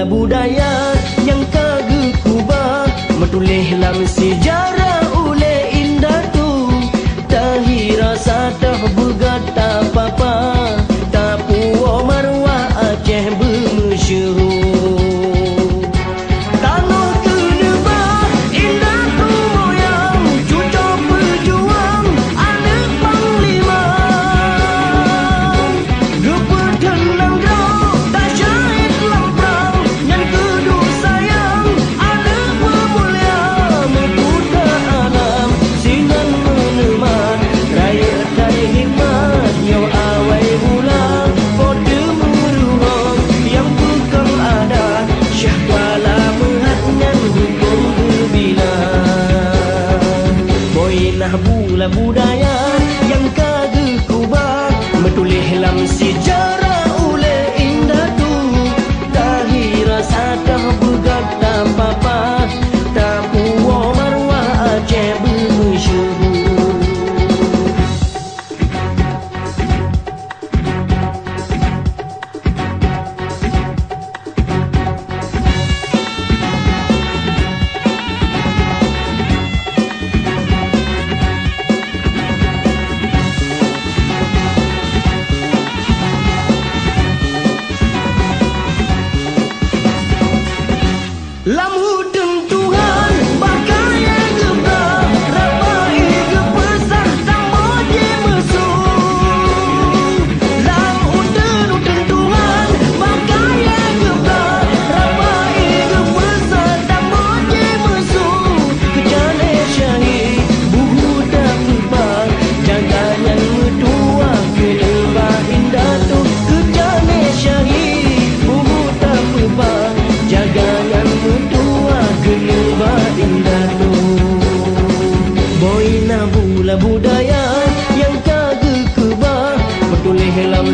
Budaya yang kagak kubah metulih lam sejarah ule indah tu tahi rasa dah bergata papa tapu marwah Aceh bermeusyeuhu tanah kenebah indah tu moyang cucu pejuang anak panglima rupa tenang draw tak syahid lampau bula budaya yang kagak kubah metulih lam sejarah ule indah tu tahi rasa dah bergata papa tapu marwah Aceh bermeusyeuhu lam hudung Tuhan bakaya gebrak rapai gepesah tak moje mesuh lam hudung Tuhan bakaya gebrak rapai gepesah tak moje mesuh kejane syahid budak pebak jangan medua kelebah indah tu kejane syahid budak pebak jangan medua kelebah indah tu boina bula budaya yang kagak kubah metulih lam